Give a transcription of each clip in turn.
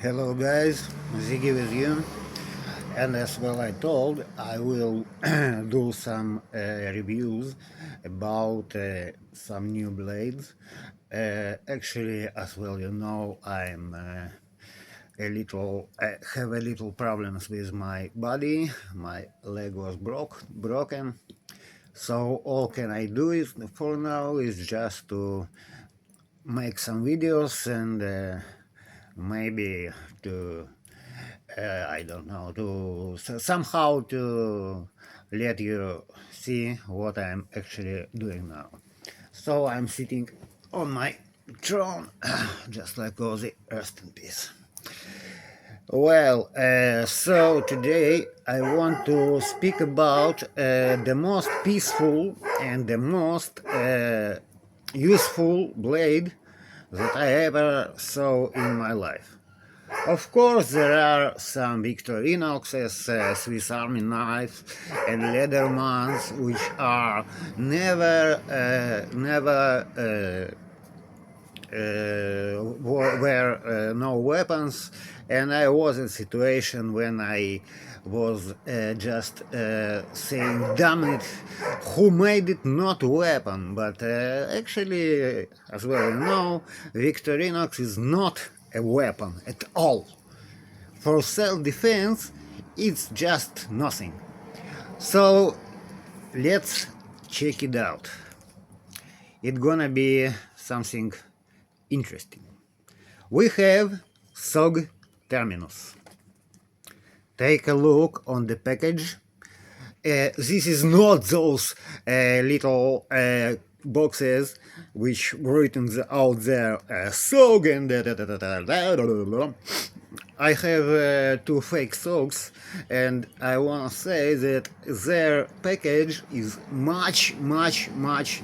Hello guys, Ziggy with you, and as well I told, I will do some reviews about some new blades. Actually, as well I'm I have a little problems with my body. My leg was broken. So all can I do is for now is just to make some videos and maybe to I don't know, to somehow to let you see what I'm actually doing now. So I'm sitting on my throne, just like Ozzy, rest in peace. Well, so today I want to speak about the most peaceful and the most useful blade that I ever saw in my life. Of course, there are some Victorinoxes, Swiss Army knives, and Leathermans, which are never were no weapons, and I was in a situation when I was just saying, damn it, who made it not weapon? But actually, as well Victorinox is not a weapon at all. For self-defense, it's just nothing. So let's check it out. It's gonna be something interesting. We have SOG Terminus. Take a look on the package. This is not those little boxes which written out there SOG and I have two fake SOGs, and I want to say that their package is much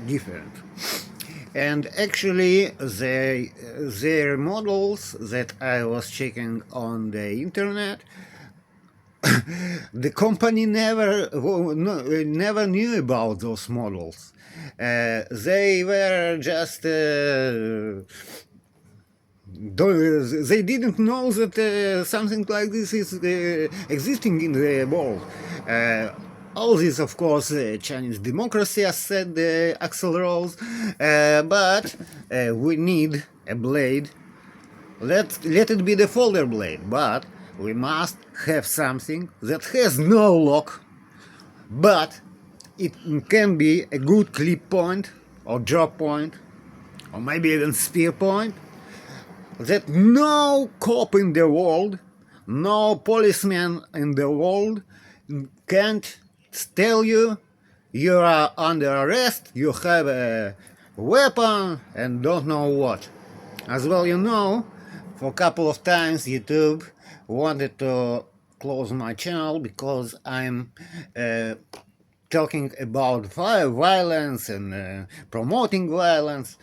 different. And actually, their models that I was checking on the internet, the company never knew about those models. They were just they didn't know that something like this is existing in the world. All this, of course, Chinese democracy, as said Axl Rose, but we need a blade. Let it be the folder blade, but we must have something that has no lock, but it can be a good clip point, or drop point, or maybe even spear point, that no cop in the world, no policeman in the world can't tell you you are under arrest, you have a weapon, and don't know what. As well, for a couple of times YouTube wanted to close my channel because I'm talking about violence and promoting violence.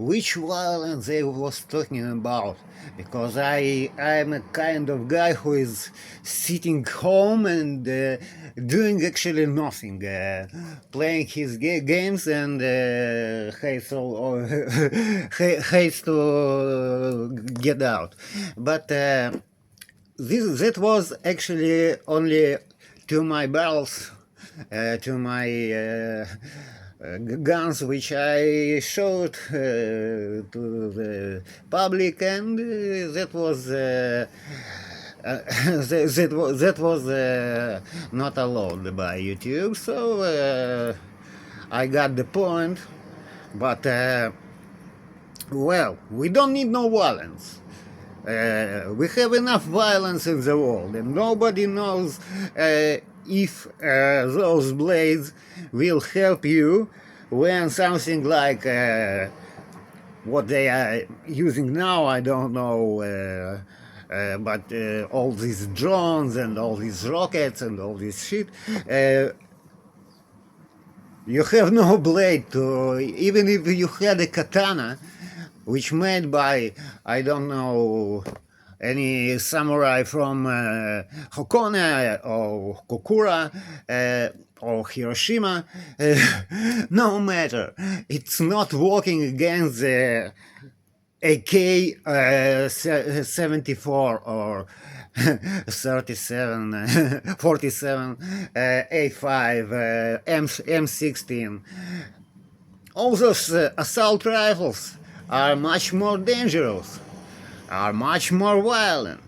Which violence they was talking about, because I'm a kind of guy who is sitting home and doing actually nothing, playing his games and hates to get out. But that was actually only to my barrels, to my guns which I showed to the public, and that was not allowed by YouTube. So I got the point. But well, we don't need no violence. We have enough violence in the world, and nobody knows if those blades will help you when something like what they are using now, I don't know, but all these drones and all these rockets and all this shit, you have no blade to, even if you had a katana, which made by, I don't know, any samurai from Hokone or Kokura or Hiroshima, no matter, it's not working against the AK 74 or 37, 47, A5, M16. All those assault rifles are much more dangerous, are much more violent.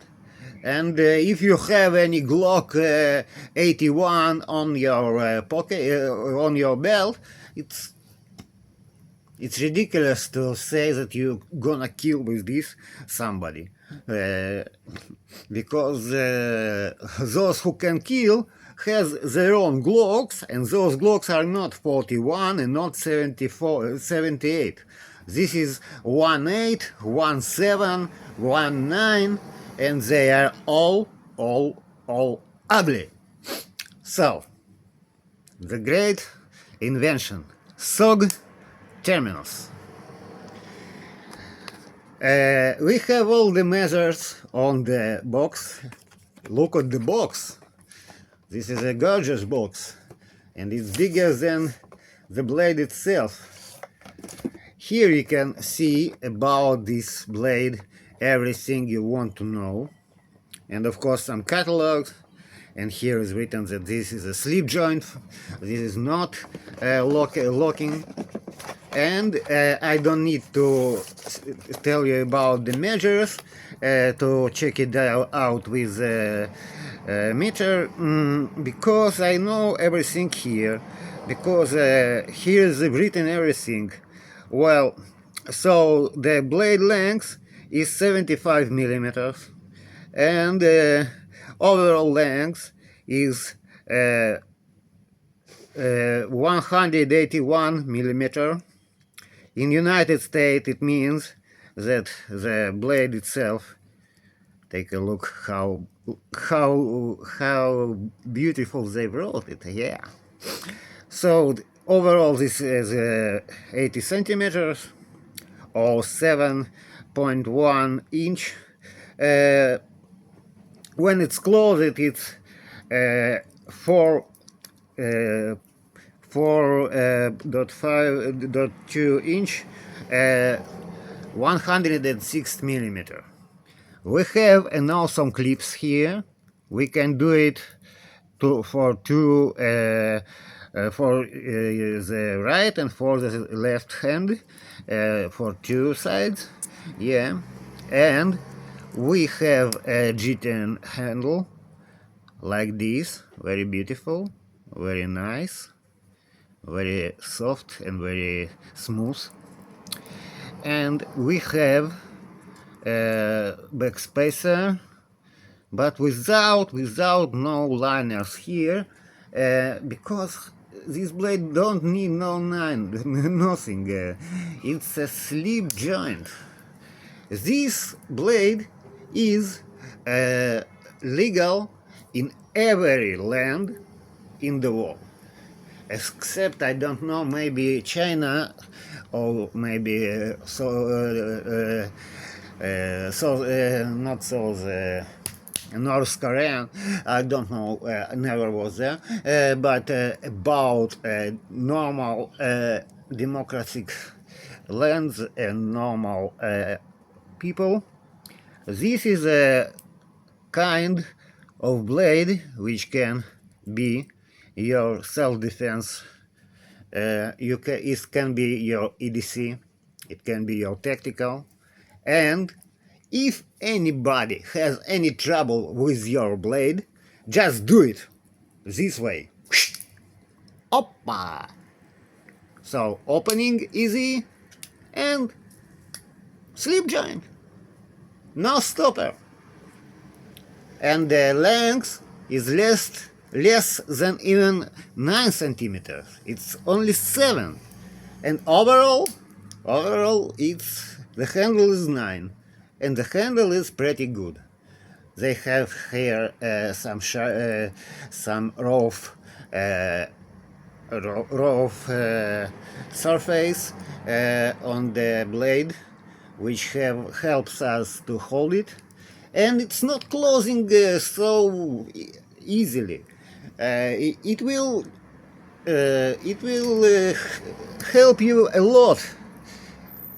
And if you have any Glock 81 on your pocket, on your belt, it's ridiculous to say that you're gonna kill with this somebody, because those who can kill has their own Glocks, and those Glocks are not 41 and not 74, 78. This is 18, 17, 19, and they are all ugly. So, the great invention, SOG Terminus. We have all the measures on the box. Look at the box. This is a gorgeous box, and it's bigger than the blade itself. Here you can see about this blade everything you want to know, and of course some catalogs. And here is written that this is a slip joint, this is not locking. And I don't need to tell you about the measures to check it out with meter, because I know everything here, because here is written everything. Well, so the blade length is 75 millimeters, and overall length is 181 millimeter. In United States it means that the blade itself, take a look how beautiful they wrote it, yeah. So overall this is 80 centimeters or 7.1 inch. When it's closed, it's 4.5.2 inch, 106 millimeter. We have an awesome clips here. We can do it for the right and for the left hand, for two sides, yeah. And we have a G10 handle like this, very beautiful, very nice, very soft and very smooth. And we have a backspacer, but without no liners here, because this blade don't need no nothing. It's a slip joint. This blade is legal in every land in the world, except, I don't know, maybe China, or maybe North Korea. I don't know, never was there, but about normal democratic lands and normal people, this is a kind of blade which can be your self-defense. It can be your EDC, it can be your tactical, and if anybody has any trouble with your blade, just do it this way. Oppa! So opening easy and slip joint, no stopper, and the length is less than even 9 centimeters. It's only 7, and overall it's the handle is 9, and the handle is pretty good. They have here some rough surface on the blade, which helps us to hold it, and it's not closing so easily. It will help you a lot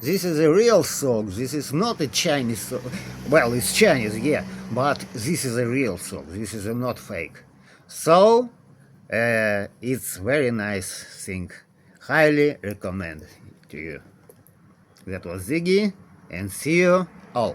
This is a real SOG. This is not a Chinese SOG. Well, it's Chinese, yeah, but this is a real SOG. This is not fake. So, it's very nice thing. Highly recommend to you. That was Ziggy, and see you all.